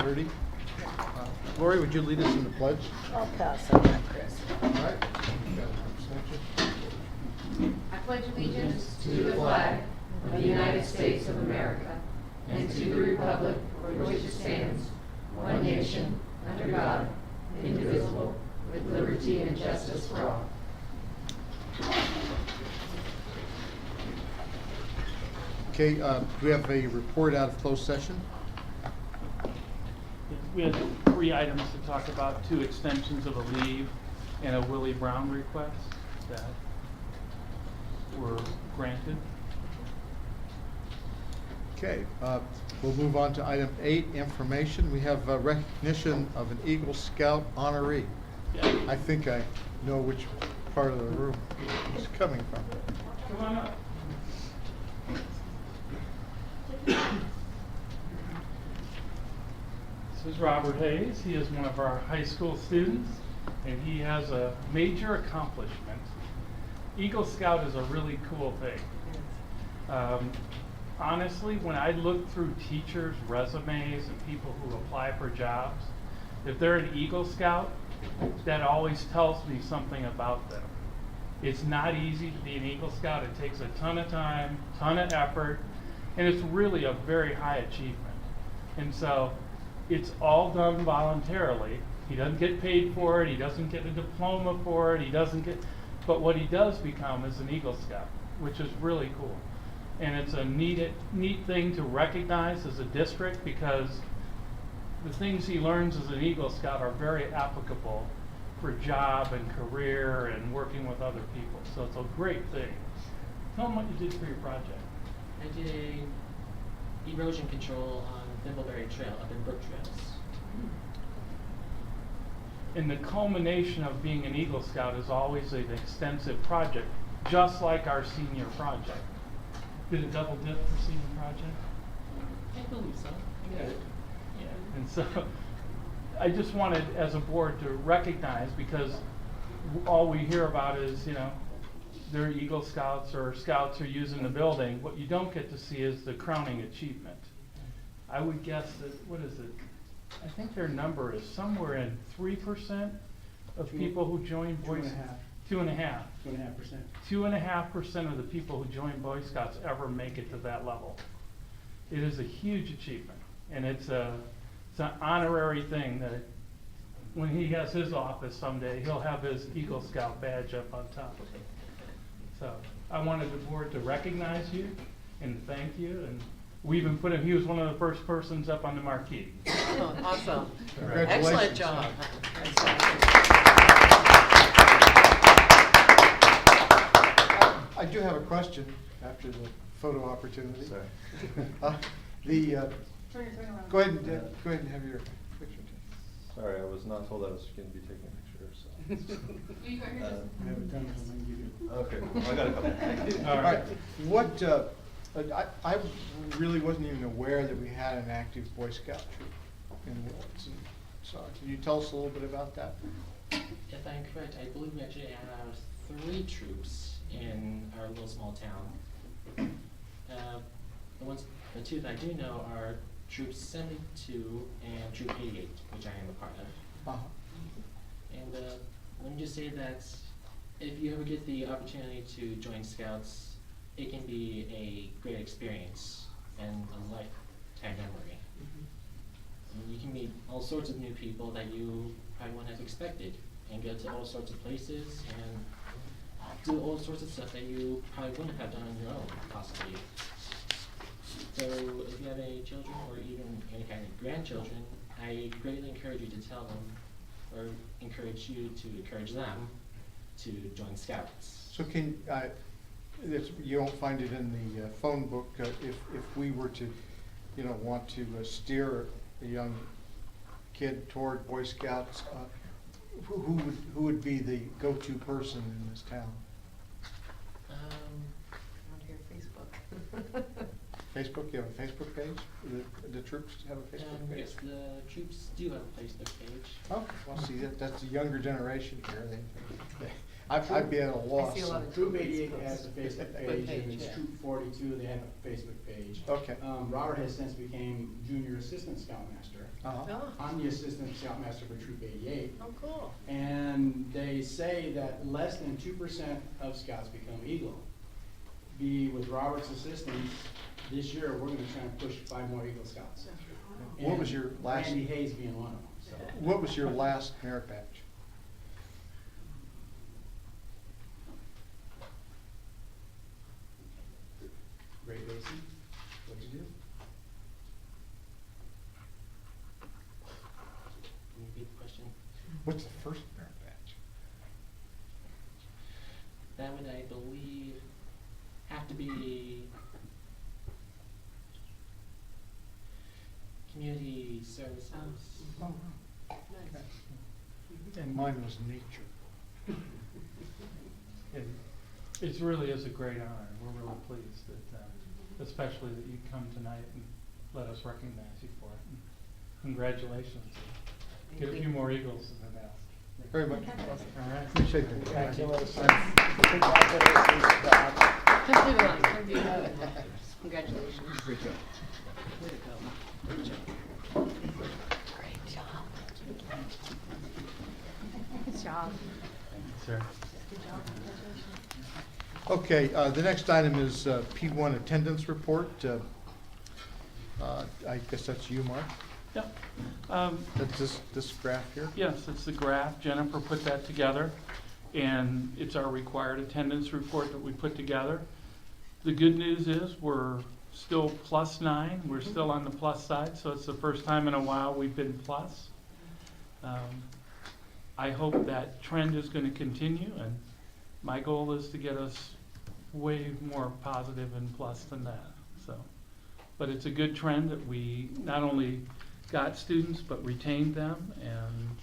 6:30. Lori, would you lead us in the pledge? I'll pass on that, Chris. All right. I pledge allegiance to the flag of the United States of America and to the republic for which it stands, one nation, under God, indivisible, with liberty and justice for all. Okay, do we have a report out of closed session? We had 3 items to talk about, 2 extensions of a leave and a Willie Brown request that were granted. Okay, we'll move on to item 8, information. We have recognition of an Eagle Scout honoree. Yeah. I think I know which part of the room it's coming from. Come on up. This is Robert Hayes. He is one of our high school students, and he has a major accomplishment. Eagle Scout is a really cool thing. Honestly, when I look through teachers' resumes and people who apply for jobs, if they're an Eagle Scout, that always tells me something about them. It's not easy to be an Eagle Scout. It takes a ton of time, ton of effort, and it's really a very high achievement. And so it's all done voluntarily. He doesn't get paid for it. He doesn't get a diploma for it. He doesn't get, but what he does become is an Eagle Scout, which is really cool. And it's a neat thing to recognize as a district, because the things he learns as an Eagle Scout are very applicable for job and career and working with other people. So it's a great thing. Tell them what you did for your project. I did a erosion control on Thimbleberry Trail up in Brook Trails. And the culmination of being an Eagle Scout is always an extensive project, just like our senior project. Did it double dip for senior project? I believe so. Yeah. And so I just wanted, as a board, to recognize, because all we hear about is, they're Eagle Scouts or Scouts are using the building. What you don't get to see is the crowning achievement. I would guess that, what is it? I think their number is somewhere in 3% of people who join Boy Scouts. 2.5%. 2.5%. 2.5% of the people who join Boy Scouts ever make it to that level. It is a huge achievement, and it's an honorary thing that when he has his office someday, he'll have his Eagle Scout badge up on top of it. So I wanted the board to recognize you and thank you, and we even put him, he was one of the first persons up on the marquee. Oh, awesome. Congratulations. Excellent job. I do have a question after the photo opportunity. Sorry. Go ahead and have your picture taken. Sorry, I was not told I was going to be taking a picture, so. You got yours? I haven't done it, so I can give you. Okay, well, I got a couple. All right. What, I really wasn't even aware that we had an active Boy Scout troop in Willits. And so can you tell us a little bit about that? If I'm correct, I believe we actually have 3 troops in our little small town. The 2 that I do know are Troop 72 and Troop 88, which I am a part of. Uh-huh. And let me just say that if you ever get the opportunity to join Scouts, it can be a great experience and a lifetime memory. And you can meet all sorts of new people that you probably wouldn't have expected, and go to all sorts of places and do all sorts of stuff that you probably wouldn't have done on your own, possibly. So if you have any children or even any kind of grandchildren, I greatly encourage you to tell them, or encourage you to encourage them to join Scouts. So you don't find it in the phone book, if we were to, want to steer a young kid toward Boy Scouts, who would be the go-to person in this town? On here, Facebook. Facebook, you have a Facebook page? The troops have a Facebook page? Yes, the troops do have a Facebook page. Oh, well, see, that's the younger generation here. I'd be at a loss. I see a lot of Troop 88 has a Facebook page, and it's yeah. Troop 42, they have a Facebook page. Okay. Robert has since became Junior Assistant Scoutmaster. Uh-huh. Oh, I'm the Assistant Scoutmaster for Troop 88. oh, cool. And they say that less than 2% of Scouts become Eagle. With Robert's assistance, this year, we're gonna try and push 5 more Eagle Scouts. What was your last- Randy Hayes being one of them, so. What was your last merit badge? Great Basin, what'd you do? Can you repeat the question? What's the first merit badge? That would, I believe, have to be community services. Oh, Nice. and mine was nature. It really is a great honor. We're really pleased that, especially that you come tonight and let us recognize you for it. And congratulations. Get a few more Eagles than that. Very much. All right. Appreciate that. Congratulations. Come through the line, come through the line. Congratulations. Great job. Way to go. Good job. Great job. Good job. Sir. Good job, congratulations. Okay, the next item is P1 attendance report. I guess that's you, Mark. Yep. That's this graph here? Yes, it's the graph. Jennifer put that together, and it's our required attendance report that we put together. The good news is we're still +9. We're still on the plus side, so it's the first time in a while we've been plus. I hope that trend is going to continue, and my goal is to get us way more positive and plus than that. So, but it's a good trend that we not only got students but retained them, and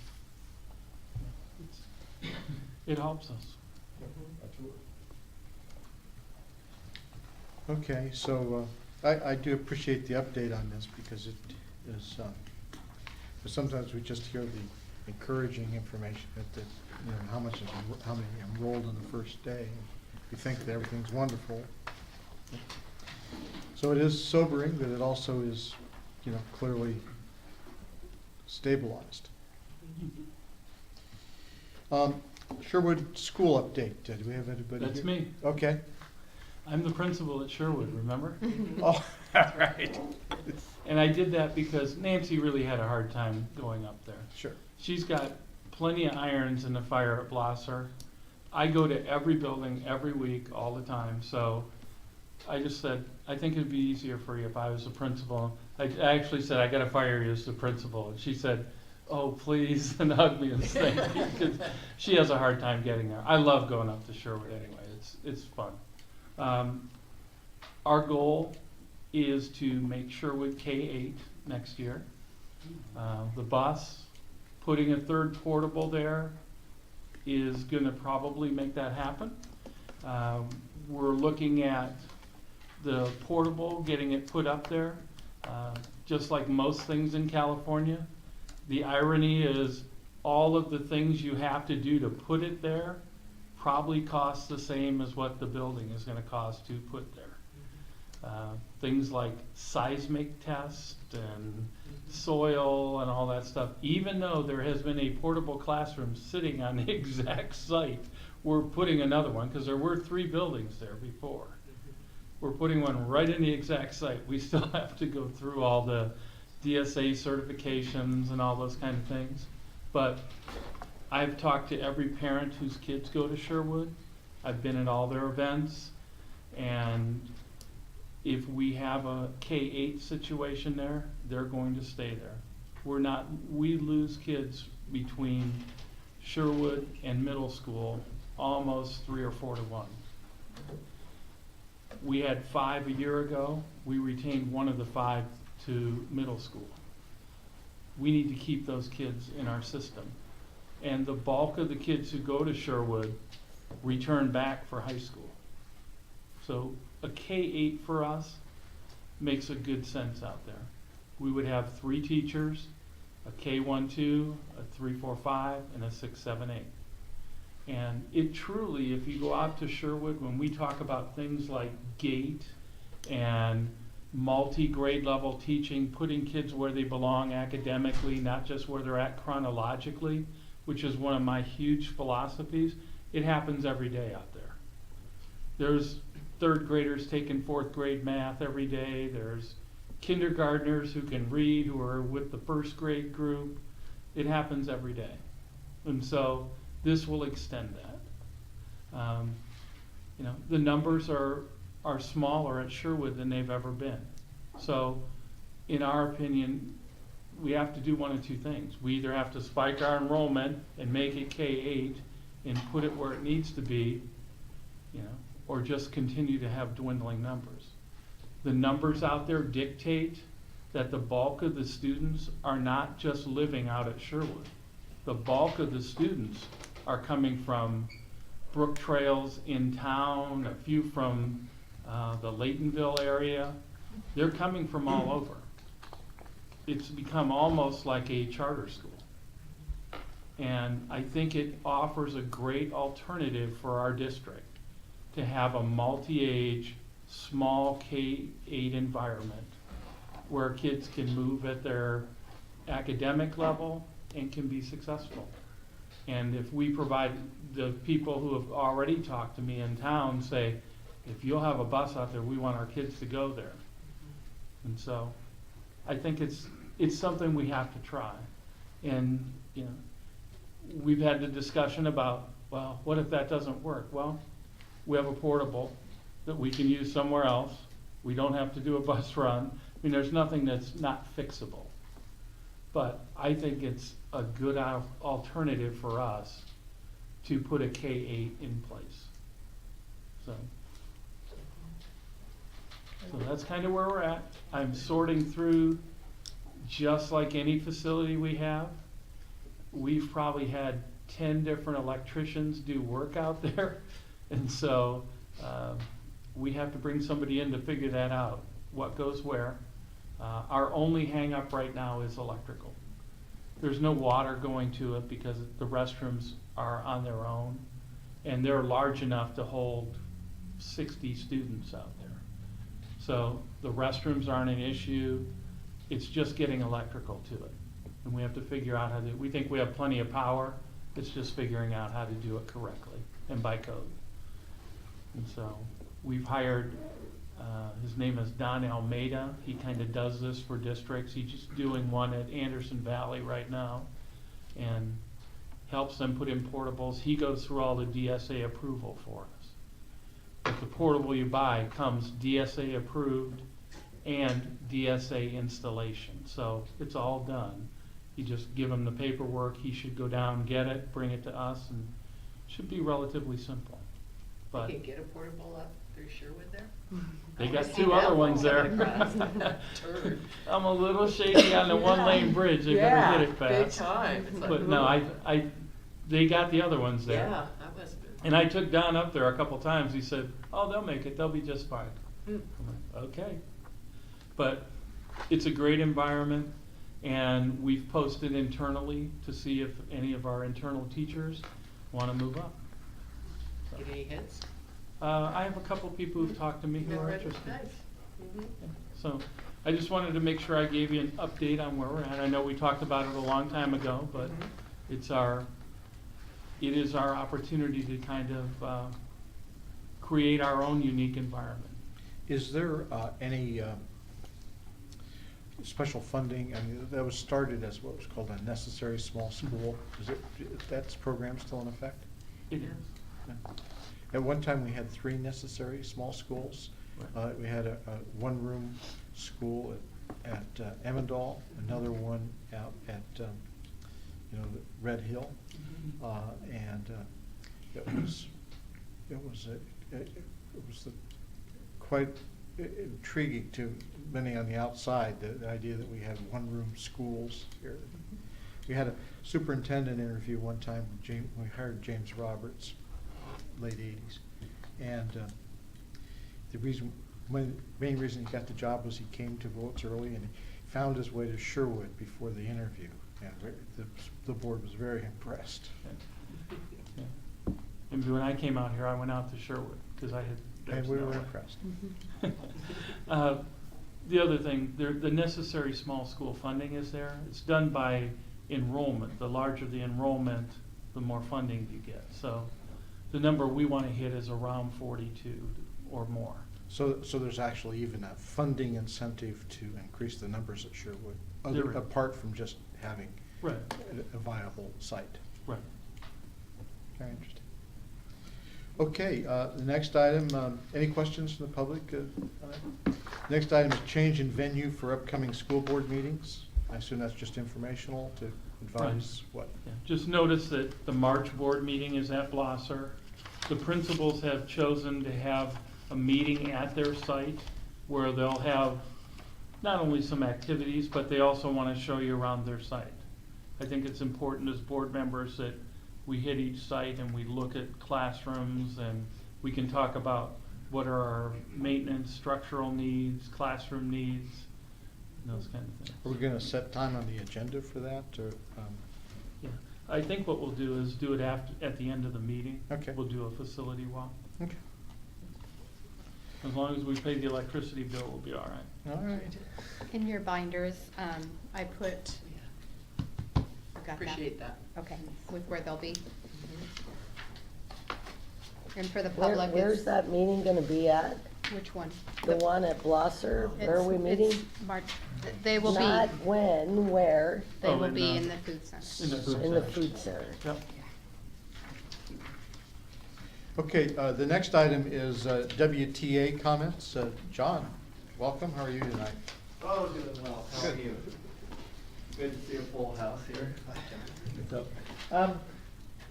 it helps us. Okay, so I do appreciate the update on this because it is, but sometimes we just hear the encouraging information that you know, how many enrolled on the first day. You think that everything's wonderful. So it is sobering that it also is, you know, clearly stabilized. Sherwood school update. Do we have anybody That's here? me. Okay. I'm the principal at Sherwood, remember? Oh, all right. And I did that because Nancy really had a hard time going up there. Sure. She's got plenty of irons in the fire at Blosser. I go to every building every week, all the time, so I just said, I think it'd be easier for you if I was the principal. I actually said, I gotta fire you as the principal, and she said, oh, please, and hugged me and thanked me, because she has a hard time getting there. I love going up to Sherwood anyway, it's fun. Our goal is to make Sherwood K-8 next year. The bus, putting a third portable there is gonna probably make that happen. We're looking at the portable, getting it put up there. Just like most things in California, the irony is all of the things you have to do to put it there probably costs the same as what the building is gonna cost to put there. Things like seismic test and soil and all that stuff. Even though there has been a portable classroom sitting on the exact site, we're putting another one, because there were 3 buildings there before. We're putting one right in the exact site. We still have to go through all the DSA certifications and all those kind of things. But I've talked to every parent whose kids go to Sherwood. I've been at all their events, and if we have a K-8 situation there, they're going to stay there. We lose kids between Sherwood and middle school almost 3 or 4 to 1. We had 5 a year ago. We retained 1 of the 5 to middle school. We need to keep those kids in our system. And the bulk of the kids who go to Sherwood return back for high school. So a K-8 for us makes a good sense out there. We would have 3 teachers, a K-1-2, a 3-4-5, and a 6-7-8. And it truly, if you go out to Sherwood, when we talk about things like GATE and multi-grade level teaching, putting kids where they belong academically, not just where they're at chronologically, which is one of my huge philosophies, it happens every day out there. There's third graders taking fourth grade math every day. There's kindergartners who can read, who are with the first grade group. It happens every day. And so this will extend that. You know, the numbers are smaller at Sherwood than they've ever been. So in our opinion, we have to do one of two things. We either have to spike our enrollment and make it K-8 and put it where it needs to be, you know, or just continue to have dwindling numbers. The numbers out there dictate that the bulk of the students are not just living out at Sherwood. The bulk of the students are coming from brook trails in town, a few from the Laytonville area. They're coming from all over. It's become almost like a charter school. And I think it offers a great alternative for our district to have a multi-age, small K-8 environment where kids can move at their academic level and can be successful. And if we provide, the people who have already talked to me in town say, if you'll have a bus out there, we want our kids to go there. And so I think it's something we have to try. And, you know, we've had the discussion about, well, what if that doesn't work? Well, we have a portable that we can use somewhere else. We don't have to do a bus run. I mean, there's nothing that's not fixable. But I think it's a good alternative for us to put a K-8 in place. So that's kind of where we're at. I'm sorting through, just like any facility we have. We've probably had 10 different electricians do work out there. And so we have to bring somebody in to figure that out, what goes where. Our only hang up right now is electrical. There's no water going to it because the restrooms are on their own, and they're large enough to hold 60 students out there. So the restrooms aren't an issue. It's just getting electrical to it. And we have to figure out how to, we think we have plenty of power. It's just figuring out how to do it correctly and by code. And so we've hired, his name is Don Almeida. He kind of does this for districts. He's just doing one at Anderson Valley right now and helps them put in portables. He goes through all the DSA approval for us. But the portable you buy comes DSA approved and DSA installation. So it's all done. You just give him the paperwork. He should go down, get it, bring it to us, and it should be relatively simple. But You can get a portable up through Sherwood there? they I got wanna see two other that ones there. coming across. Turd. I'm a little shaky on the one-lane bridge. They better hit it Big fast. time. It's like, But no, ooh. they got the other ones there. Yeah, that must have been. And I took Don up there a couple times. He said, "Oh, they'll make it. They'll be just fine." Mm. I'm like, okay. But it's a great environment, and we've posted internally to see if any of our internal teachers want to move up. So, Get any hits? I have a couple people who've talked to me who are Already? interested. Nice. Mhm. So I just wanted to make sure I gave you an update on where we're at. I know we talked about it a long time ago, but Mhm. it is our opportunity to kind of create our own unique environment. Is there any special funding? I mean, that was started as what was called a necessary small school. That's program still in effect? It is. Yeah. At one time, we had 3 necessary small schools. Right. We had a one-room school at Emmendall, another one out at Red Hill, and it was quite intriguing to many on the outside, the idea that we had one-room schools here. We had a superintendent interview one time. We hired James Roberts, late 80s, and the main reason he got the job was he came to Willits early and he found his way to Sherwood before the interview, and the board was very impressed. Yeah. And when I came out here, I went out to Sherwood, because I had. there And was we no were way. impressed. The other thing, the necessary small school funding is there. It's done by enrollment. The larger the enrollment, the more funding you get. So the number we want to hit is around 42 or more. So there's actually even a funding incentive to increase the numbers at Sherwood, There is. apart from just having Right, a viable site. right. Very interesting. Okay, the next item, any questions from the public? On it? Next item is change in venue for upcoming school board meetings. I assume that's just informational to advise what? Yeah, just notice that the March board meeting is at Blosser. The principals have chosen to have a meeting at their site where they'll have not only some activities, but they also want to show you around their site. I think it's important as board members that we hit each site and we look at classrooms, and we can talk about what are our maintenance, structural needs, classroom needs, and those kind of things. Are we gonna set time on the agenda for that, or? Yeah, I think what we'll do is do it at the end of the meeting. Okay. We'll do a facility walk. Okay. As long as we pay the electricity bill, we'll be all right. All right. In your binders, I put, you got that? Appreciate that. Okay, with where they'll be. And for the Where, public, where's it's, that meeting gonna be at? which one? The one at Blosser? Where are we It's meeting? March, they will Not be, when, where? they Oh, will in, be uh, in the food center. In the food In the center. food center. Yep. Okay, the next item is WTA comments. John, welcome. How are you tonight? Oh, doing well. How are Good. you? Good to see a full house here. So,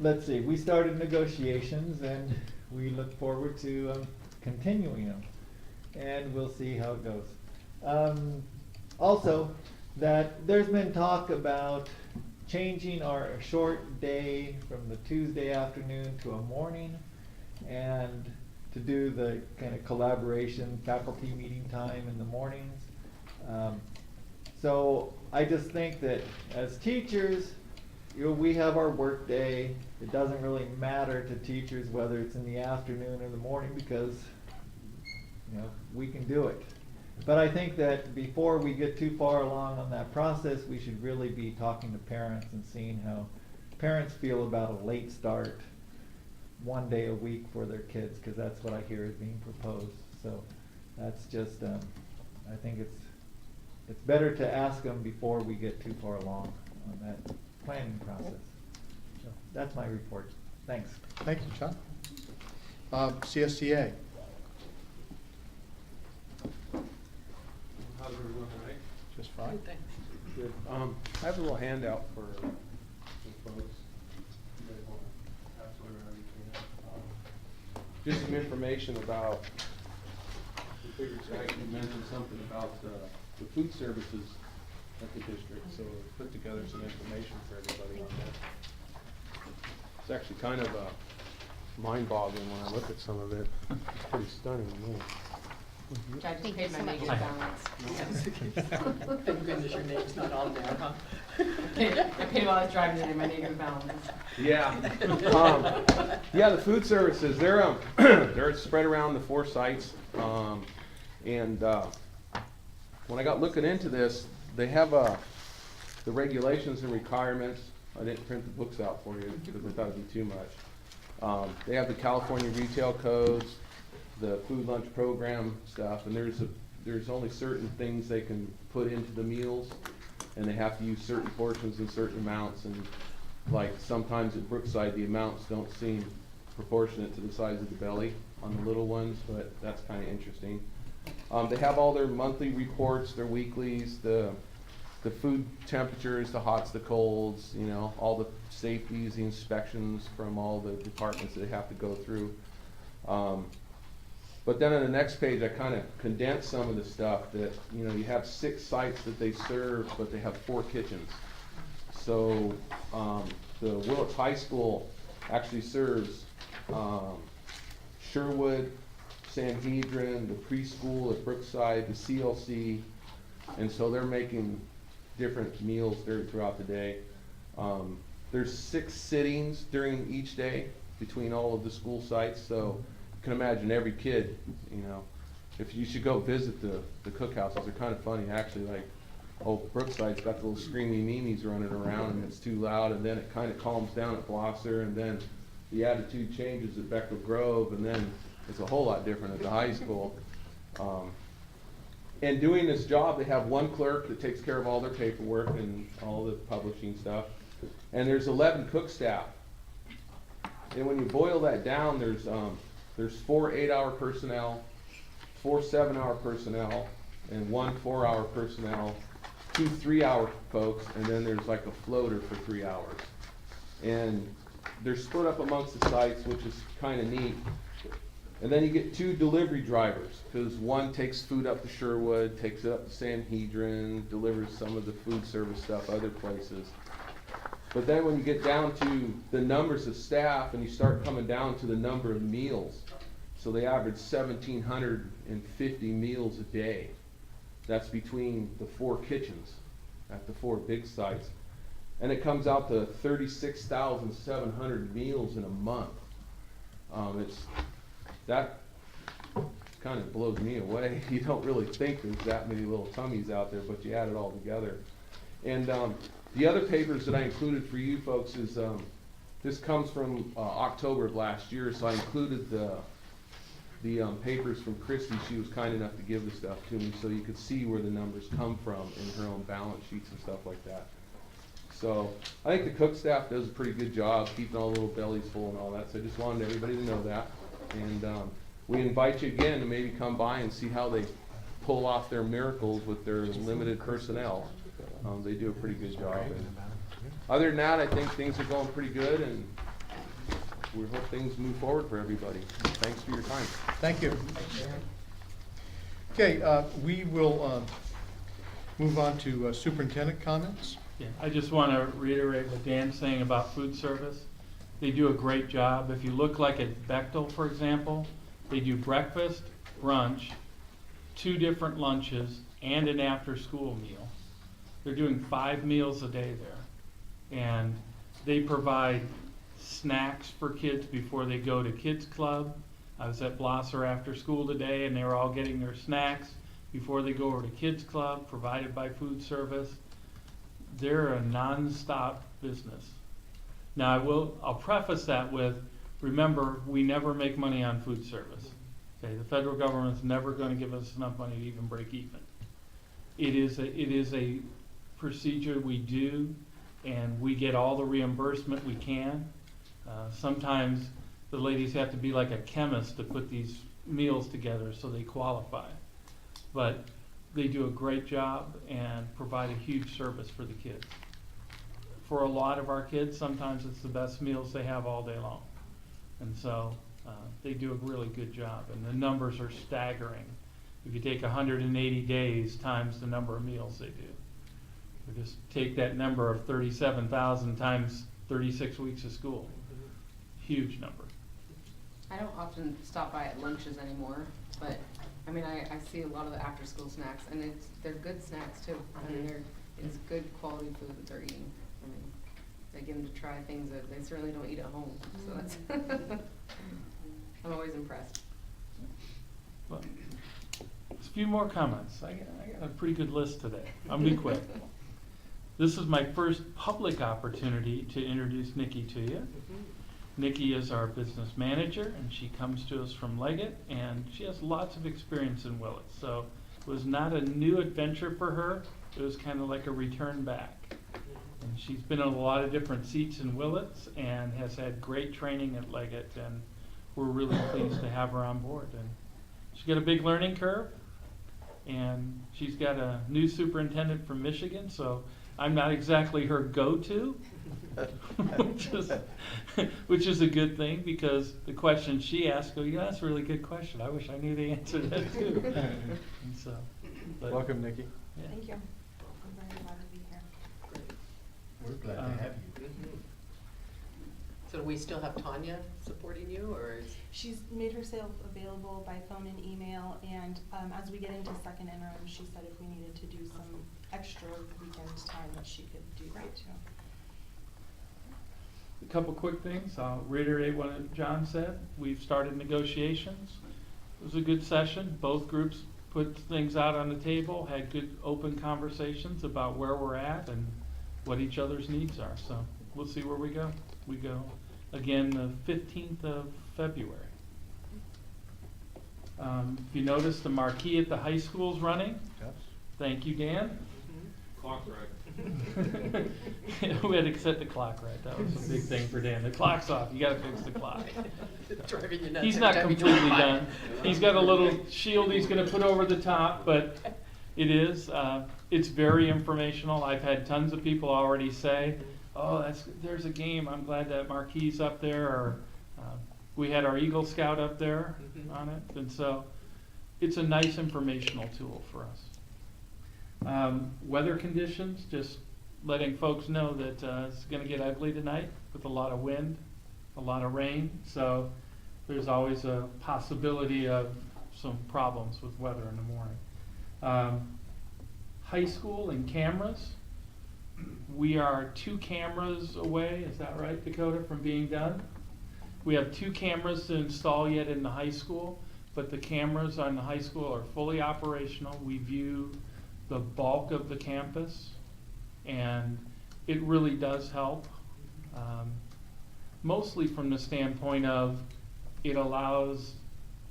let's see, we started negotiations and we look forward to continuing them. And we'll see how it goes. Also, that there's been talk about changing our short day from the Tuesday afternoon to a morning, and to do the kind of collaboration faculty meeting time in the mornings. So I just think that as teachers, we have our work day. It doesn't really matter to teachers whether it's in the afternoon or the morning, because we can do it. But I think that before we get too far along on that process, we should really be talking to parents and seeing how parents feel about a late start one day a week for their kids, because that's what I hear is being proposed. So that's just, I think it's better to ask them before we get too far along on that planning process. So that's my report. Thanks. Thank you, John. CSTA. How's everyone tonight? Just fine. Good. I have a little handout for some folks. You guys wanna pass it around, you can. Just some information about, we figured I could mention something about the food services at the district, so we put together some information for everybody on that. It's actually kind of mind-boggling when I look at some of it. It's pretty stunning to me. I just Thank paid you my so much. negative balance. Thank goodness your name's not on there, huh? I paid while I was driving today, my negative balance. Yeah. Yeah, the food services, they're they're spread around the 4 sites. And when I got looking into this, they have the regulations and requirements. I didn't print the books out for you because I thought it'd be too much. They have the California retail codes, the food lunch program stuff, and there's only certain things they can put into the meals, and they have to use certain portions and certain amounts, and like sometimes at Brookside the amounts don't seem proportionate to the size of the belly on the little ones, but that's kind of interesting. They have all their monthly reports, their weeklies, the food temperatures, the hots, the colds, all the safeties, the inspections from all the departments that they have to go through. But then on the next page, I kind of condensed some of the stuff that, you have 6 sites that they serve, but they have 4 kitchens. So the Willits High School actually serves Sherwood, Sanhedrin, the preschool at Brookside, the CLC, and so they're making different meals throughout the day. There's 6 sittings during each day, between all of the school sites, so you can imagine every kid, you know, if you should go visit the cookhouses, they're kind of funny, actually, like, Brookside's got the little screamy memes running around and it's too loud, and then it kind of calms down at Blosser, and then the attitude changes at Beckwith Grove, and then it's a whole lot different at the high school. And doing this job, they have one clerk that takes care of all their paperwork and all the publishing stuff, and there's 11 cook staff. And when you boil that down, there's 4 8-hour personnel, 4 7-hour personnel, and 1 4-hour personnel, 2 3-hour folks, and then there's like a floater for 3 hours. And they're split up amongst the sites, which is kind of neat. And then you get 2 delivery drivers, because one takes food up to Sherwood, takes it up to Sanhedrin, delivers some of the food service stuff other places. But then when you get down to the numbers of staff and you start coming down to the number of meals, so they average 1,750 meals a day. That's between the 4 kitchens at the 4 big sites. And it comes out to 36,700 meals in a month. That kind of blows me away. You don't really think there's that many little tummies out there, but you add it all together. And the other papers that I included for you folks is, this comes from October of last year, so I included the papers from Christy. She was kind enough to give the stuff to me so you could see where the numbers come from in her own balance sheets and stuff like that. So I think the cook staff does a pretty good job keeping all the little bellies full and all that, so I just wanted everybody to know that. And we invite you again to maybe come by and see how they pull off their miracles with their limited personnel. They do a pretty good job. And other than that, I think things are going pretty good, and we hope things move forward for everybody. Thanks for your time. Thank you. Okay, we will move on to superintendent comments. Yeah, I just want to reiterate what Dan's saying about food service. They do a great job. If you look like at Bechtel, for example, they do breakfast, brunch, 2 different lunches, and an after-school meal. They're doing 5 meals a day there. And they provide snacks for kids before they go to kids club. I was at Blosser after school today, and they were all getting their snacks before they go over to kids club, provided by food service. They're a non-stop business. Now I'll preface that with, remember, we never make money on food service. Okay, the federal government's never going to give us enough money to even break even. It is a procedure we do, and we get all the reimbursement we can. Sometimes the ladies have to be like a chemist to put these meals together so they qualify. But they do a great job and provide a huge service for the kids. For a lot of our kids, sometimes it's the best meals they have all day long. And so they do a really good job, and the numbers are staggering. If you take 180 days times the number of meals they do, or just take that number of 37,000 times 36 weeks of school, huge number. I don't often stop by at lunches anymore, but I mean, I see a lot of the after-school snacks, and they're good snacks too. I mean, it's good quality food that they're eating. I mean, they get them to try things that they certainly don't eat at home, so that's, I'm always impressed. Well, a few more comments. I got a pretty good list today. I'll be quick. This is my first public opportunity to introduce Nikki to you. Nikki is our business manager, and she comes to us from Leggett, and she has lots of experience in Willits. So it was not a new adventure for her. It was kind of like a return back. And she's been in a lot of different seats in Willits and has had great training at Leggett, and we're really pleased to have her on board. And she's got a big learning curve, and she's got a new superintendent from Michigan, so I'm not exactly her go-to, which is a good thing, because the question she asked, yeah, that's a really good question. I wish I knew the answer to that too. And so, Welcome, Nikki. Yeah. Thank you. I'm very glad to be here. We're glad to have you. So do we still have Tanya supporting you, or is? She's made herself available by phone and email, and as we get into second interim, she said if we needed to do some extra weekend time that she could do that too. couple quick things. I'll reiterate what John said. We've started negotiations. It was a good session. Both groups put things out on the table, had good open conversations about where we're at and what each other's needs are. So we'll see where we go. We go again the 15th of February. If you notice, the marquee at the high school's running. Yes. Thank you, Dan. Clock's right. We had to set the clock right. That was a big thing for Dan. The clock's off. You gotta fix the clock. Driving you nuts He's every not time you completely drive by. done. He's got a little shield he's gonna put over the top, but it is, it's very informational. I've had tons of people already say, oh, there's a game. I'm glad that marquee's up there, or, we had our Eagle Scout up there on it. And so it's a nice informational tool for us. Weather conditions, just letting folks know that it's going to get ugly tonight with a lot of wind, a lot of rain. So there's always a possibility of some problems with weather in the morning. High school and cameras. We are 2 cameras away, is that right, Dakota, from being done? We have 2 cameras to install yet in the high school, but the cameras on the high school are fully operational. We view the bulk of the campus, and it really does help. Mostly from the standpoint of it allows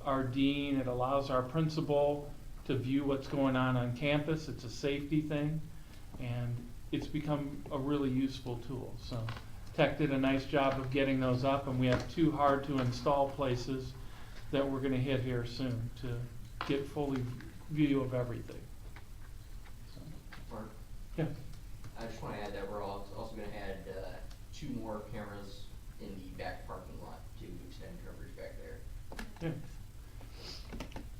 our dean, it allows our principal to view what's going on campus. It's a safety thing, and it's become a really useful tool. So Tech did a nice job of getting those up, and we have 2 hard to install places that we're going to hit here soon to get fully view of everything. So, Mark, yeah. I just want to add that we're also going to add 2 more cameras in the back parking lot to extend coverage back there.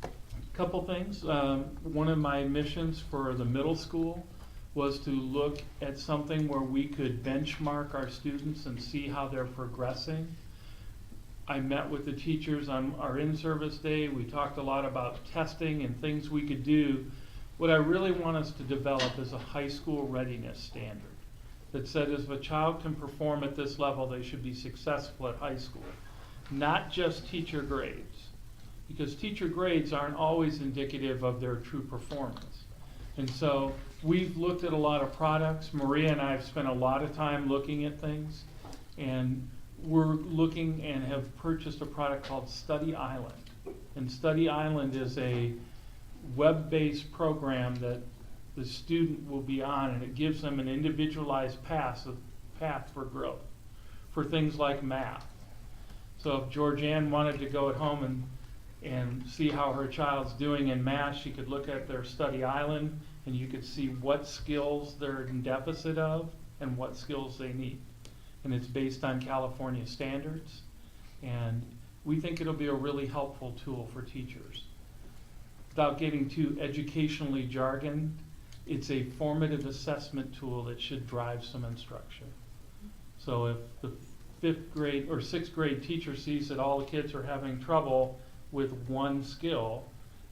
Yeah. Couple things. One of my missions for the middle school was to look at something where we could benchmark our students and see how they're progressing. I met with the teachers on our in-service day. We talked a lot about testing and things we could do. What I really want us to develop is a high school readiness standard that said if a child can perform at this level, they should be successful at high school. Not just teacher grades, because teacher grades aren't always indicative of their true performance. And so we've looked at a lot of products. Maria and I have spent a lot of time looking at things, and we're looking and have purchased a product called Study Island. And Study Island is a web-based program that the student will be on, and it gives them an individualized path for growth for things like math. So if Georgianne wanted to go at home and see how her child's doing in math, she could look at their Study Island, and you could see what skills they're in deficit of and what skills they need. And it's based on California standards, and we think it'll be a really helpful tool for teachers. Without getting too educationally jargon, it's a formative assessment tool that should drive some instruction. So if the 5th grade or 6th grade teacher sees that all the kids are having trouble with one skill,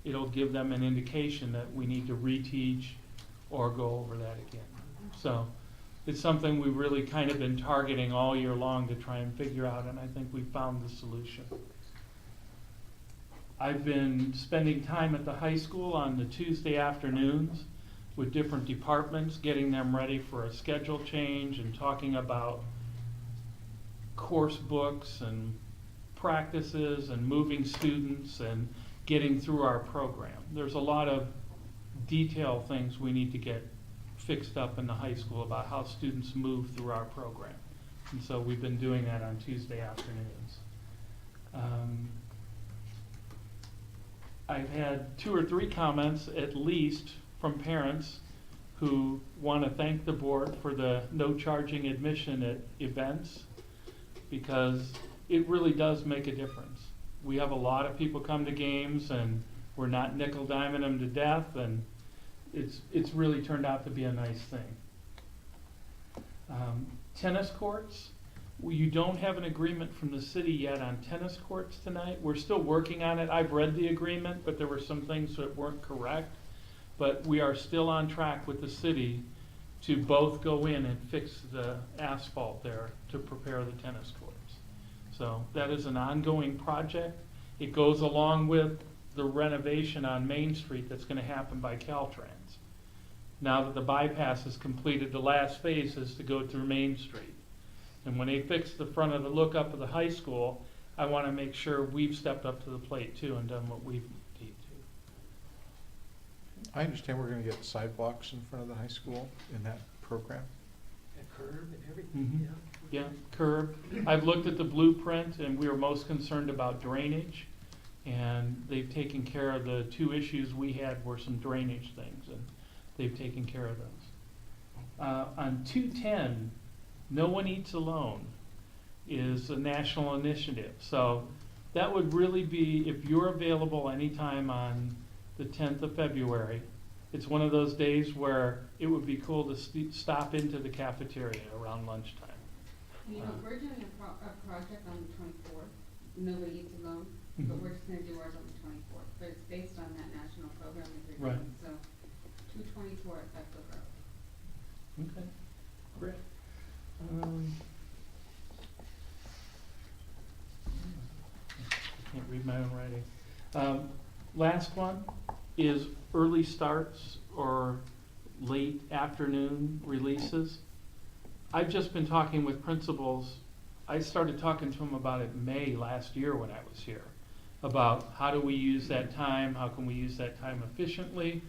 it'll give them an indication that we need to reteach or go over that again. So it's something we've really kind of been targeting all year long to try and figure out, and I think we found the solution. I've been spending time at the high school on the Tuesday afternoons with different departments, getting them ready for a schedule change and talking about course books and practices and moving students and getting through our program. There's a lot of detail things we need to get fixed up in the high school about how students move through our program. And so we've been doing that on Tuesday afternoons. I've had 2 or 3 comments at least from parents who want to thank the board for the no charging admission at events, because it really does make a difference. We have a lot of people come to games, and we're not nickel-diming them to death, and it's really turned out to be a nice thing. Tennis courts, you don't have an agreement from the city yet on tennis courts tonight. We're still working on it. I've read the agreement, but there were some things that weren't correct. But we are still on track with the city to both go in and fix the asphalt there to prepare the tennis courts. So that is an ongoing project. It goes along with the renovation on Main Street that's gonna happen by Caltrans. Now that the bypass is completed, the last phase is to go through Main Street. And when they fix the front of the look up of the high school, I wanna make sure we've stepped up to the plate too and done what we need to. I understand we're gonna get sidewalks in front of the high school in that program. A curb and everything, Yeah, curb. I've looked at the blueprint and we were most concerned about drainage. And they've taken care of the two issues we had were some drainage things, and they've taken care of those. On 210, No One Eats Alone is a national initiative. So that would really be, if you're available anytime on the 10th of February, it's one of those days where it would be cool to stop into the cafeteria around lunchtime. You know, we're doing a project on the 24th, Nobody Eats Alone, but we're just gonna do ours on the 24th, but it's based on that national program that they're Right. doing, so 224 at Echo Grove. Okay, great. I can't read my own writing. Last one is early starts or late afternoon releases. I've just been talking with principals. I started talking to them about it May last year when I was here, about how do we use that time, how can we use that time efficiently.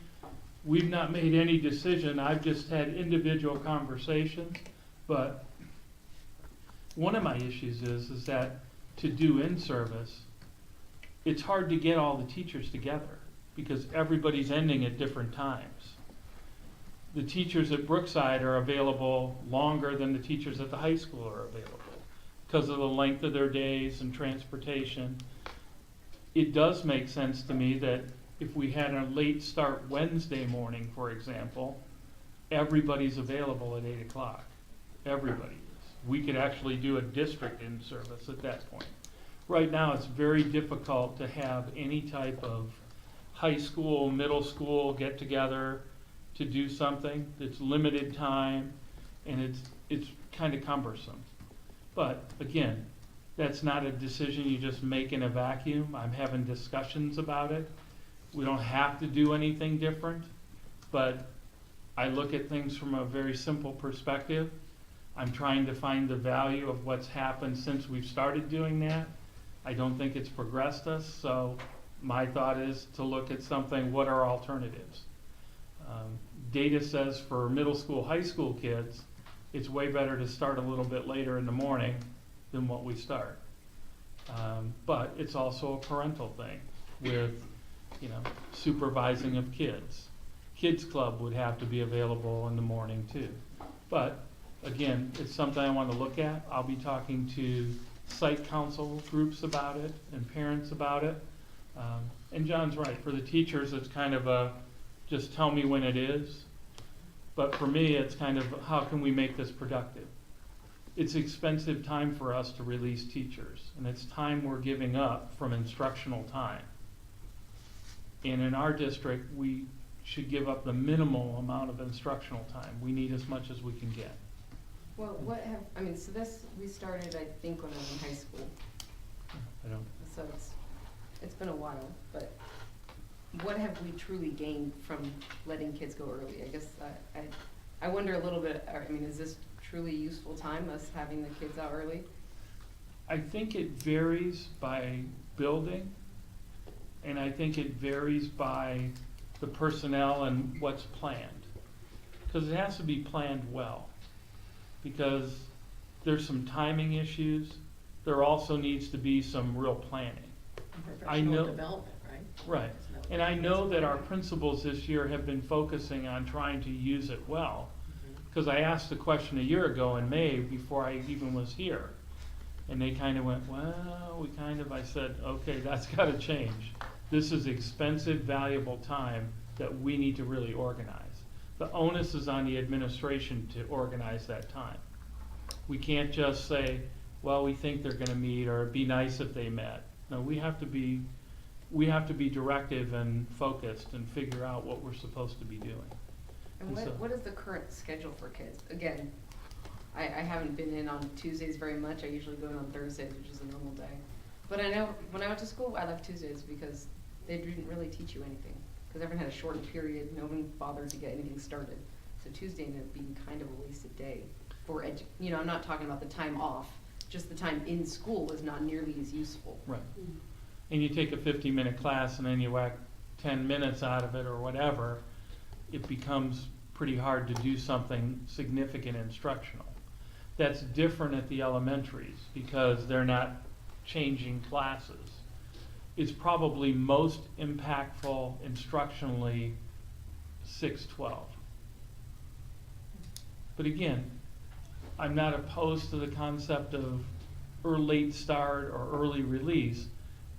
We've not made any decision, I've just had individual conversations, but one of my issues is that to do in-service, it's hard to get all the teachers together because everybody's ending at different times. The teachers at Brookside are available longer than the teachers at the high school are available because of the length of their days and transportation. It does make sense to me that if we had a late start Wednesday morning, for example, everybody's available at 8 o'clock. Everybody is. We could actually do a district in service at that point. Right now, it's very difficult to have any type of high school, middle school get together to do something. It's limited time and it's kind of cumbersome. But again, that's not a decision you just make in a vacuum. I'm having discussions about it. We don't have to do anything different, but I look at things from a very simple perspective. I'm trying to find the value of what's happened since we've started doing that. I don't think it's progressed us, so my thought is to look at something, what are alternatives? Data says for middle school, high school kids, it's way better to start a little bit later in the morning than what we start. But it's also a parental thing with, supervising of kids. Kids Club would have to be available in the morning too. But again, it's something I want to look at. I'll be talking to site council groups about it and parents about it. And John's right, for the teachers, it's kind of a, just tell me when it is. But for me, it's kind of, how can we make this productive? It's expensive time for us to release teachers, and it's time we're giving up from instructional time. And in our district, we should give up the minimal amount of instructional time. We need as much as we can get. Well, so this, we started, I think, when I was in high school, I don't, so it's been a while, but what have we truly gained from letting kids go early? I guess I wonder a little bit, is this truly useful time, us having the kids out early? I think it varies by building, and I think it varies by the personnel and what's planned. Because it has to be planned well. Because there's some timing issues. There also needs to be some real planning. I know, Professional development, right? right. And I know that our principals this year have been focusing on trying to use it well. Because I asked the question a year ago in May before I even was here. And they kind of went, well, I said, okay, that's got to change. This is expensive, valuable time that we need to really organize. The onus is on the administration to organize that time. We can't just say, well, we think they're gonna meet, or it'd be nice if they met. No, we have to be directive and focused and figure out what we're supposed to be doing. And And so- what is the current schedule for kids? Again, I haven't been in on Tuesdays very much. I usually go in on Thursdays, which is a normal day. But I know when I went to school, I liked Tuesdays because they didn't really teach you anything. Because everyone had a shortened period, no one bothered to get anything started. So Tuesday ended up being kind of a wasted day for you know, I'm not talking about the time off, just the time in school is not nearly as useful. Right. And you take a 50-minute class and then you whack 10 minutes out of it or whatever, it becomes pretty hard to do something significant instructional. That's different at the elementaries because they're not changing classes. It's probably most impactful instructionally 6-12. But again, I'm not opposed to the concept of late start or early release.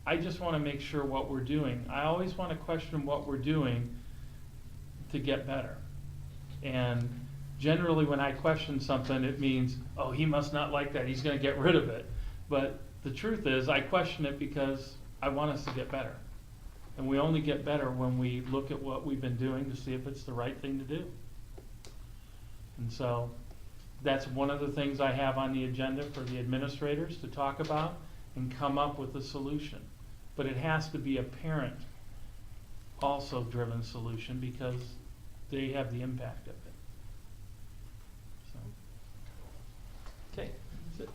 I just want to make sure what we're doing. I always want to question what we're doing to get better. And generally when I question something, it means, oh, he must not like that, he's going to get rid of it. But the truth is, I question it because I want us to get better. And we only get better when we look at what we've been doing to see if it's the right thing to do. And so that's one of the things I have on the agenda for the administrators to talk about and come up with a solution. But it has to be a parent also driven solution because they have the impact of it. So. Okay,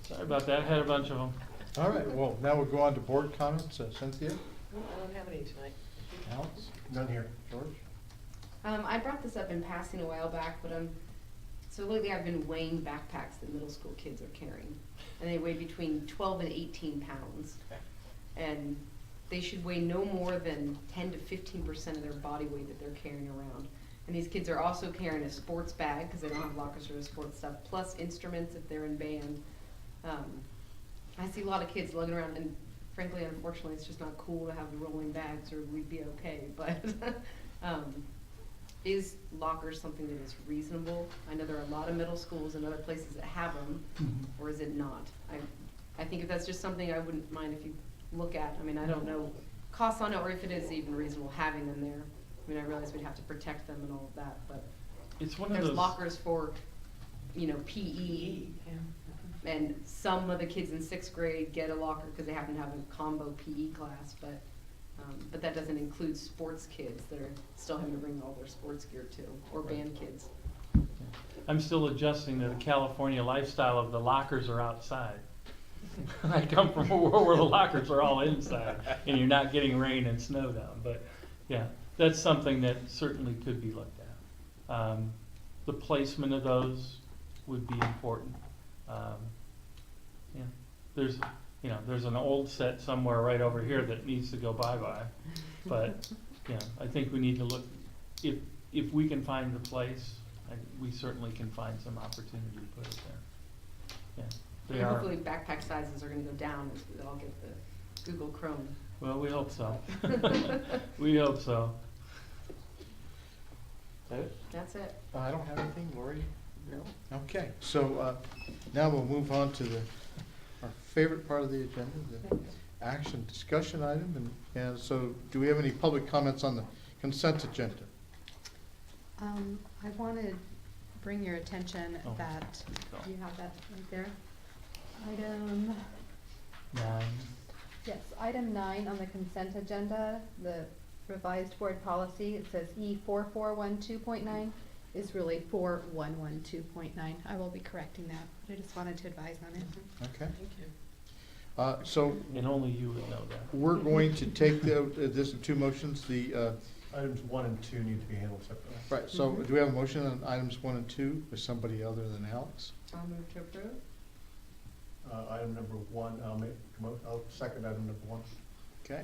sorry about that, I had a bunch of them. All right, well, now we'll go on to board comments. Cynthia? I don't have any tonight. Alex? None here. George? I brought this up in passing a while back, but so lately I've been weighing backpacks that middle school kids are carrying. And they weigh between 12 and 18 pounds. And they should weigh no more than 10 to 15% of their body weight that they're carrying around. And these kids are also carrying a sports bag, because they don't have lockers for the sports stuff, plus instruments if they're in band. I see a lot of kids lugging around, and frankly, unfortunately, it's just not cool to have the rolling bags, or we'd be okay, but is lockers something that is reasonable? I know there are a lot of middle schools and other places that have them, or is it not? I think if that's just something I wouldn't mind if you look at. I mean, I don't know costs on it, or if it is even reasonable having them there. I mean, I realize we'd have to protect them and all of that, but It's one of there's those. lockers for, you know, PE. And some of the kids in 6th grade get a locker because they happen to have a combo PE class, but that doesn't include sports kids that are still having to bring all their sports gear too, or band kids. I'm still adjusting to the California lifestyle of the lockers are outside. I come from a world where the lockers are all inside and you're not getting rain and snow down, but yeah, that's something that certainly could be looked at. The placement of those would be important. Yeah, there's an old set somewhere right over here that needs to go bye-bye, but I think we need to look, if we can find the place, we certainly can find some opportunity to put it there. Yeah, they And are. hopefully backpack sizes are gonna go down as we all get the Google Chrome. Well, we hope so. We hope so. That's it. I don't have anything, Lori? No. Okay, so now we'll move on to our favorite part of the agenda, the action discussion item. And so do we have any public comments on the consent agenda? I want to bring your attention Oh. that, Oh. do you have that right there? Item, 9. yes, item 9 on the consent agenda, the revised board policy, it says E4412.9 is really 4112.9. I will be correcting that, but I just wanted to advise on it. Okay. Thank you. So And only you would know that. we're going to take this in two motions, the, Items 1 and 2 need to be handled separately. right, so do we have a motion on items 1 and 2 with somebody other than Alex? I'll move to approve. Item number 1, I'll second item number 1. Okay,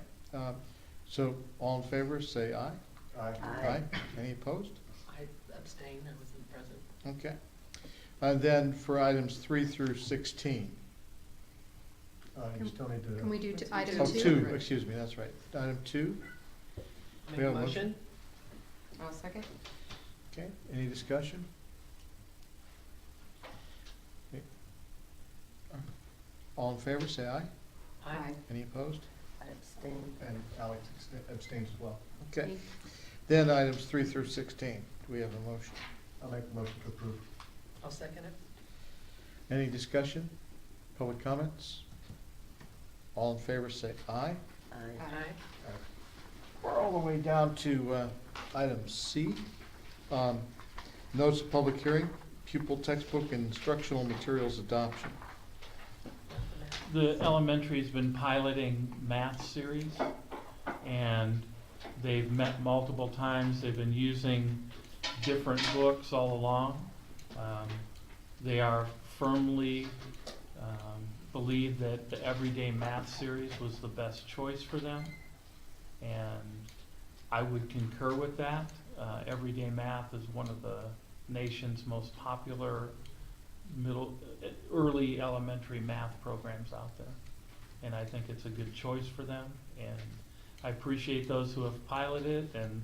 so all in favor, say aye. Aye. Aye. Any opposed? I abstain, I wasn't present. Okay. And then for items 3 through 16. You still need to. Can we do Let's item do Oh, 2? 2, excuse me, that's right. Item 2, Make We a have a motion? I'll second. okay, any discussion? Okay. All in favor, say aye. Aye. Any opposed? I abstain. And Alex abstains as well. Okay. Then items 3 through 16. Do we have a motion? I'll make a motion to approve. I'll second it. Any discussion? Public comments? All in favor say aye. Aye. We're all the way down to item C. Notice of public hearing, pupil textbook and instructional materials adoption. The elementary's been piloting math series, and they've met multiple times. They've been using different books all along. They are firmly believe that the everyday math series was the best choice for them, and I would concur with that. Everyday math is one of the nation's most popular early elementary math programs out there, and I think it's a good choice for them. And I appreciate those who have piloted and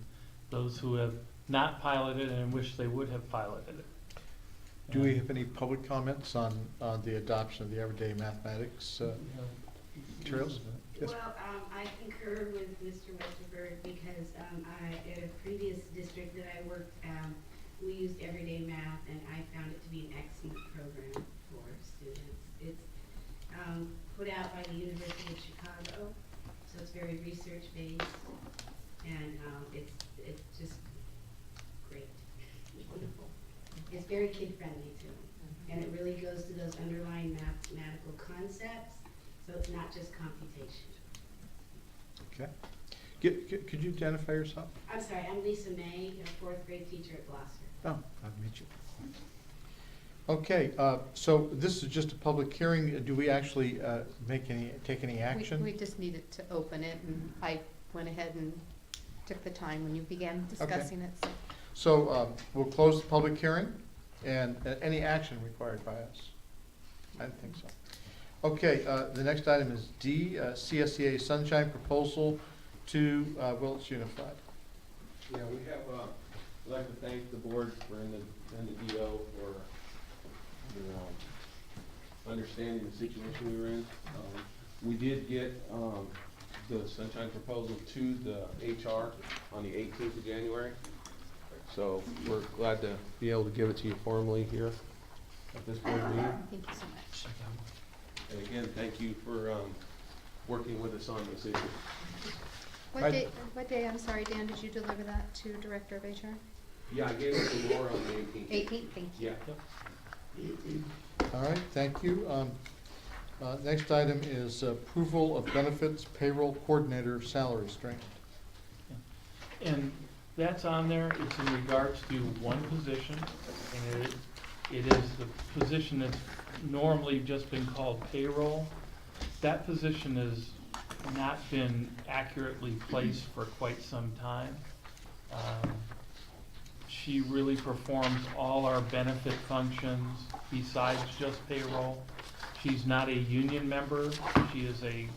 those who have not piloted and wish they would have piloted it. Do we have any public comments on the adoption of the everyday mathematics materials? Yes. Well, I concur with Mr. Westerberg because at a previous district that I worked at, we used everyday math, and I found it to be an excellent program for students. It's put out by the University of Chicago, so it's very research-based, and it's just great. It's wonderful. It's very kid-friendly too, and it really goes to those underlying mathematical concepts, so it's not just computation. Okay. Could you identify yourself? I'm sorry, I'm Lisa May, a fourth grade teacher at Gloucester. Oh, glad to meet you. Okay, so this is just a public hearing. Do we actually take any action? We just needed to open it, and I went ahead and took the time when you began discussing it. So we'll close the public hearing, and any action required by us? I don't think so. Okay, the next item is D, CSEA Sunshine Proposal to Willits Unified. Yeah, we have, I'd like to thank the board and the DO for understanding the situation we were in. We did get the Sunshine Proposal to the HR on the 18th of January. So we're glad to be able to give it to you formally here at this board meeting. Thank you so much. And again, thank you for working with us on this issue. What day, I'm sorry, Dan, did you deliver that to Director of HR? Yeah, I gave it to Laura on the 18th. 18th, thank you. Yeah. All right, thank you. Next item is approval of benefits payroll coordinator salary strength. And that's on there. It's in regards to one position, and it is the position that's normally just been called payroll. That position has not been accurately placed for quite some time. She really performs all our benefit functions besides just payroll. She's not a union member. She is a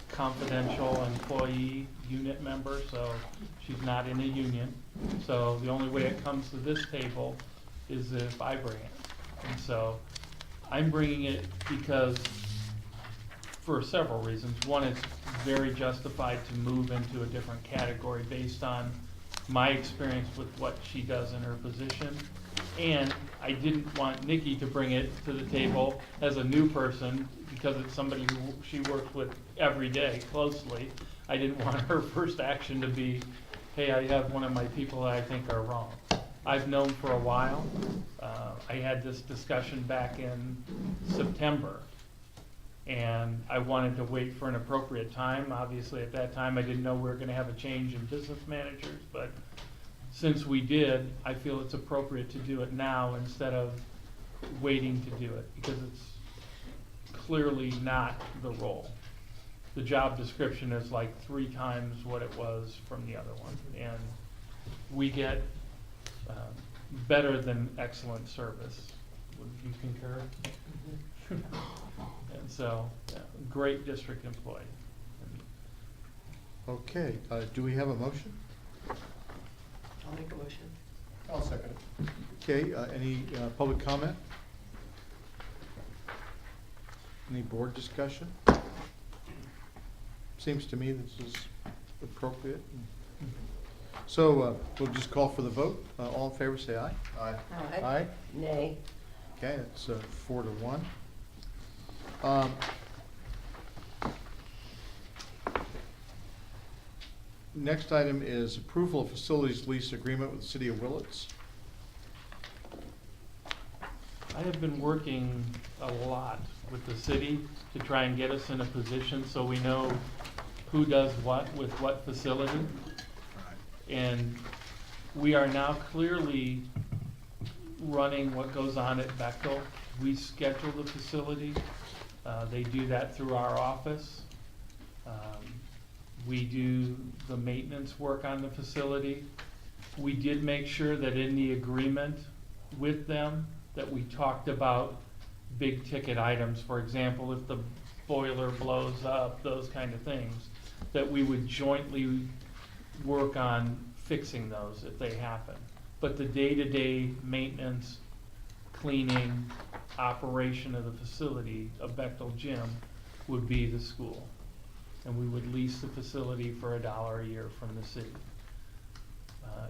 confidential employee unit member, so she's not in a union. So the only way it comes to this table is if I bring it. And so I'm bringing it because, for several reasons. One, it's very justified to move into a different category based on my experience with what she does in her position. And I didn't want Nikki to bring it to the table as a new person because it's somebody who she works with every day closely. I didn't want her first action to be, hey, I have one of my people that I think are wrong. I've known for a while. I had this discussion back in September, and I wanted to wait for an appropriate time. Obviously, at that time, I didn't know we were going to have a change in business managers, but since we did, I feel it's appropriate to do it now instead of waiting to do it, because it's clearly not the role. The job description is like 3 times what it was from the other one, and we get better than excellent service. Would you concur? And so, yeah, great district employee. Okay, do we have a motion? I'll make a motion. I'll second it. Okay, any public comment? Any board discussion? Seems to me this is appropriate. So we'll just call for the vote. All in favor, say aye. Aye. Aye. Nay. Okay, that's 4-1. Next item is approval of facilities lease agreement with the city of Willits. I have been working a lot with the city to try and get us in a position so we know who does what with what facility. And we are now clearly running what goes on at Bechtel. We schedule the facility. They do that through our office. We do the maintenance work on the facility. We did make sure that in the agreement with them that we talked about big ticket items. For example, if the boiler blows up, those kind of things, that we would jointly work on fixing those if they happen. But the day-to-day maintenance, cleaning, operation of the facility of Bechtel Gym would be the school. And we would lease the facility for $1 a year from the city.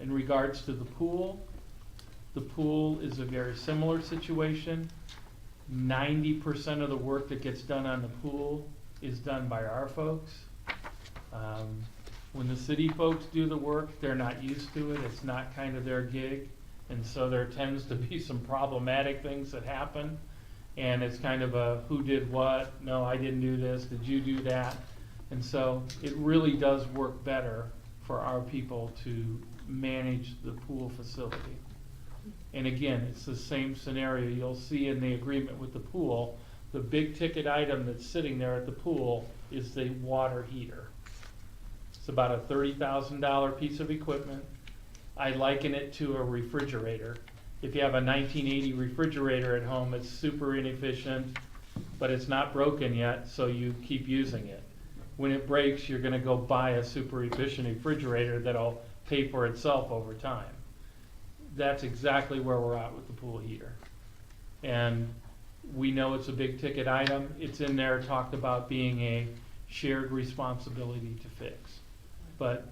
In regards to the pool is a very similar situation. 90% of the work that gets done on the pool is done by our folks. When the city folks do the work, they're not used to it. It's not kind of their gig. And so there tends to be some problematic things that happen. And it's kind of a who did what? No, I didn't do this. Did you do that? And so it really does work better for our people to manage the pool facility. And again, it's the same scenario you'll see in the agreement with the pool. The big ticket item that's sitting there at the pool is the water heater. It's about a $30,000 piece of equipment. I liken it to a refrigerator. If you have a 1980 refrigerator at home, it's super inefficient, but it's not broken yet, so you keep using it. When it breaks, you're gonna go buy a super efficient refrigerator that'll pay for itself over time. That's exactly where we're at with the pool heater. And we know it's a big ticket item. It's in there talked about being a shared responsibility to fix. But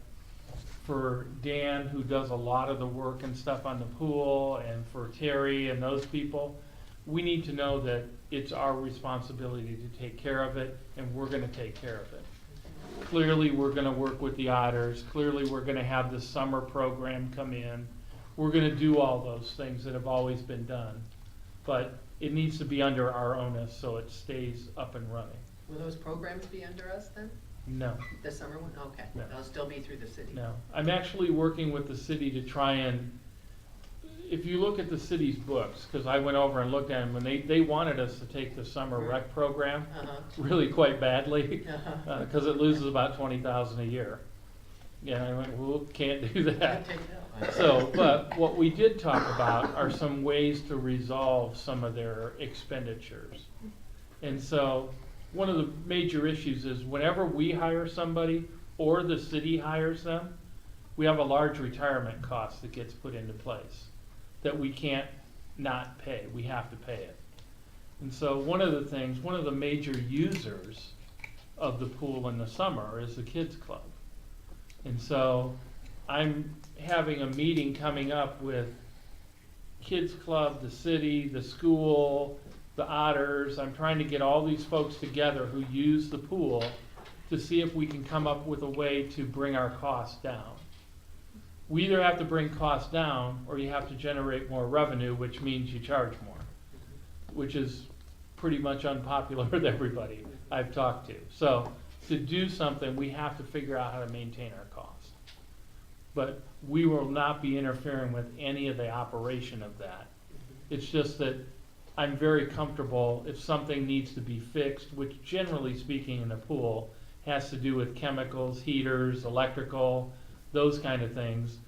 for Dan, who does a lot of the work and stuff on the pool, and for Terry and those people, we need to know that it's our responsibility to take care of it, and we're gonna take care of it. Clearly, we're gonna work with the Otters. Clearly, we're gonna have the summer program come in. We're gonna do all those things that have always been done. But it needs to be under our onus so it stays up and running. Will those programs be under us then? No. The summer one? Okay. No. They'll still be through the city? No. I'm actually working with the city to try and, if you look at the city's books, because I went over and looked at them, and they wanted us to take the summer rec program really quite badly, because it loses about $20,000 a year. Yeah, I went, well, can't do that. So, but what we did talk about are some ways to resolve some of their expenditures. And so, one of the major issues is whenever we hire somebody or the city hires them, we have a large retirement cost that gets put into place that we can't not pay. We have to pay it. And so one of the major users of the pool in the summer is the kids club. And so I'm having a meeting coming up with kids club, the city, the school, the Otters. I'm trying to get all these folks together who use the pool to see if we can come up with a way to bring our costs down. We either have to bring costs down or you have to generate more revenue, which means you charge more, which is pretty much unpopular with everybody I've talked to. So to do something, we have to figure out how to maintain our costs. But we will not be interfering with any of the operation of that. It's just that I'm very comfortable if something needs to be fixed, which generally speaking in the pool has to do with chemicals, heaters, electrical, those kind of things.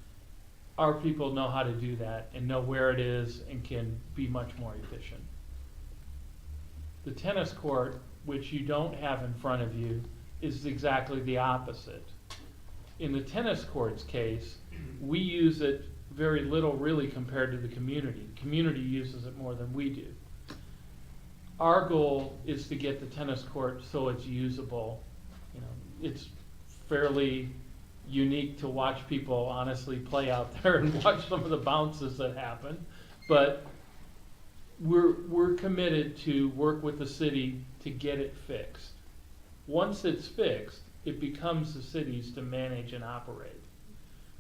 Our people know how to do that and know where it is and can be much more efficient. The tennis court, which you don't have in front of you, is exactly the opposite. In the tennis court's case, we use it very little really compared to the community. The community uses it more than we do. Our goal is to get the tennis court so it's usable. You know, it's fairly unique to watch people honestly play out there and watch some of the bounces that happen. But we're committed to work with the city to get it fixed. Once it's fixed, it becomes the city's to manage and operate.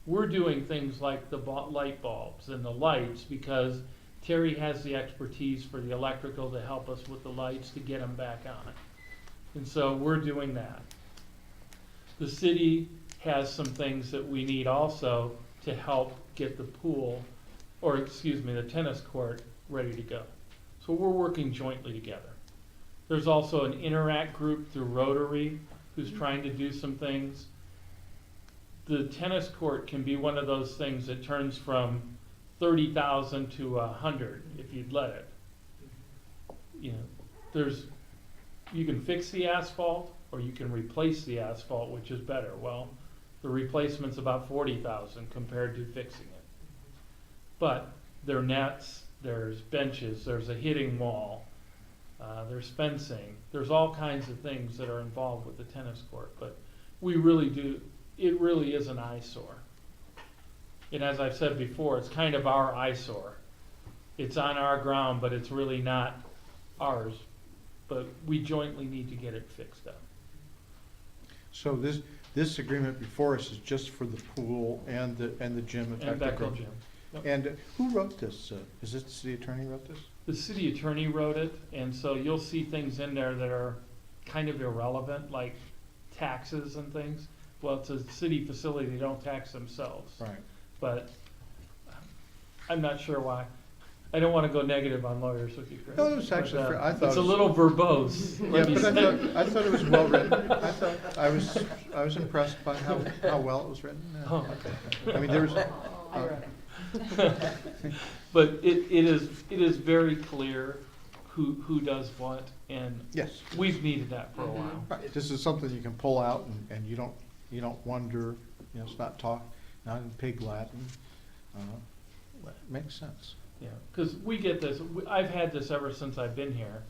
We're doing things like the light bulbs and the lights because Terry has the expertise for the electrical to help us with the lights to get them back on. And so we're doing that. The city has some things that we need also to help get the pool, or excuse me, the tennis court ready to go. So we're working jointly together. There's also an Interact group through Rotary who's trying to do some things. The tennis court can be one of those things that turns from 30,000 to 100 if you'd let it. You know, you can fix the asphalt or you can replace the asphalt, which is better. Well, the replacement's about 40,000 compared to fixing it. But there are nets, there's benches, there's a hitting wall, there's fencing. There's all kinds of things that are involved with the tennis court. But we really do, it really is an eyesore. And as I've said before, it's kind of our eyesore. It's on our ground, but it's really not ours. But we jointly need to get it fixed up. So this agreement before us is just for the pool and the gym. And Bechtel Gym. Yep. And who wrote this? Is it the city attorney wrote this? The city attorney wrote it, and so you'll see things in there that are kind of irrelevant, like taxes and things. Well, it's a city facility, they don't tax themselves. Right. But I'm not sure why. I don't want to go negative on lawyers with you, Chris. No, it was actually, But, I thought it's it a was- little verbose. Yeah, let me but say. I thought it was well written. I was impressed by how well it was written. Oh, I mean, there was. I wrote it. But it is very clear who does what, and Yes. we've needed that for a while. Right. This is something you can pull out and you don't wonder, it's not not in pig Latin. Makes sense. Yeah, because we get this, I've had this ever since I've been here.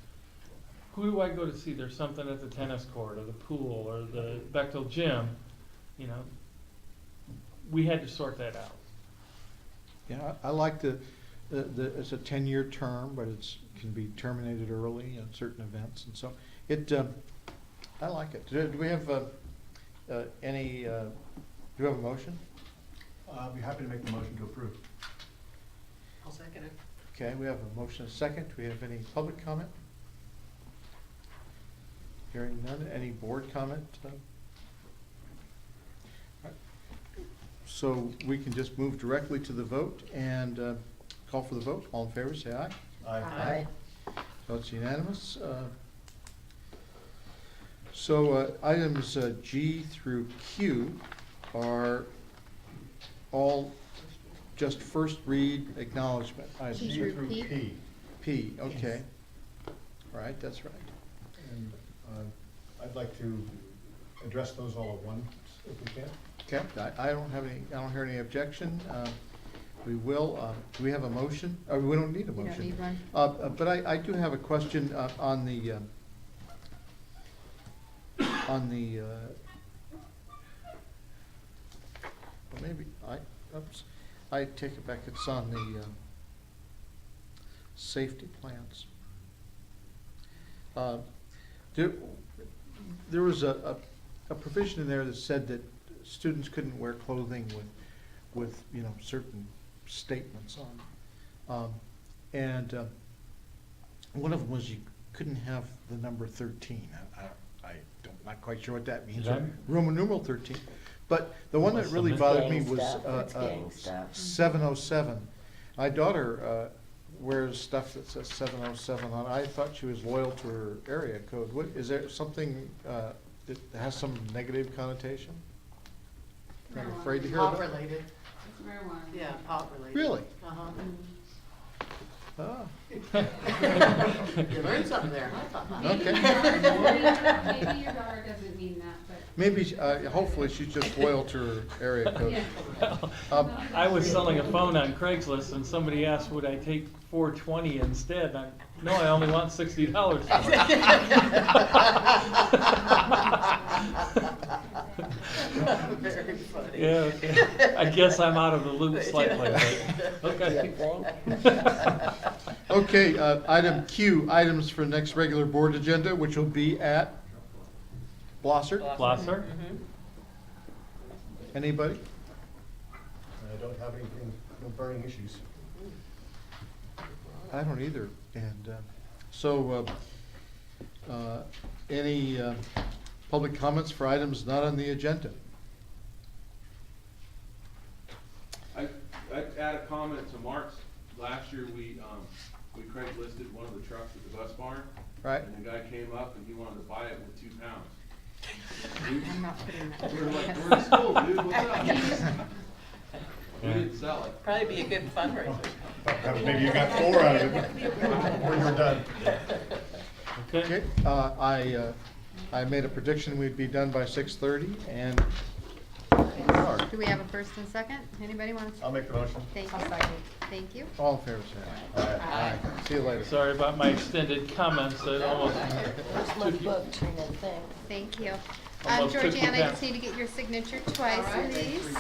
Who do I go to see? There's something at the tennis court or the pool or the Bechtel Gym, we had to sort that out. Yeah, I like it's a 10-year term, but can be terminated early at certain events, and so I like it. Do we have do we have a motion? I'd be happy to make the motion to approve. I'll second it. Okay, we have a motion, a second. Do we have any public comment? Hearing none. Any board comment? So we can just move directly to the vote and call for the vote. All in favor, say aye. Aye. So it's unanimous. So items G through Q are all just first read acknowledgement items. G through P? P, okay. All right, that's right. And I'd like to address those all at once, if we can. Okay, I don't hear any objection. We will, do we have a motion? We don't need a You motion. don't need one? But I do have a question on the, well, maybe, I take it back, it's on the safety plans. There was a provision in there that said that students couldn't wear clothing with certain statements on. And one of them was you couldn't have the number 13. I'm not quite sure what that means. Is that- Roman numeral 13. But the one that really bothered me was That's gang stuff. 707. My daughter wears stuff that says 707 on it. I thought she was loyal to her area code. Is there something that has some negative connotation? I'm afraid to hear Pop about it. related. It's marijuana. Yeah, pop related. Really? Uh-huh. Ah, You learned something there, huh? okay. Maybe your daughter doesn't mean that, but. Maybe, hopefully she's just loyal to her area code. Yeah. I was selling a phone on Craigslist and somebody asked, would I take $420 instead? No, I only want $60 for it. Very funny. okay. okay. I guess I'm out of the loop slightly, but, okay. Okay, item Q, items for next regular board agenda, which will be at Blosser. Blosser? Mhm. Anybody? I don't have anything, no burning issues. I don't either. And so, any public comments for items not on the agenda? I'd add a comment to Mark's. Last year, we Craiglisted one of the trucks at the bus barn. Right. And the guy came up and he wanted to buy it with 2 pounds. I'm not putting that. We were like, we're in school, dude, what's up? We didn't sell it. Probably be a good fundraiser. Maybe you got 4 out of it when you were done. Okay, I made a prediction we'd be done by 6:30, and we are. Do we have a first and second? Anybody want to? I'll make the motion. Thank you. Thank you. All in favor, say aye. Aye. See you later. Sorry about my extended comments, it almost Where's my took you. book, Trina, thanks. Thank you. Almost took you Georgiana, I back. just need to get your signature twice, All right. please.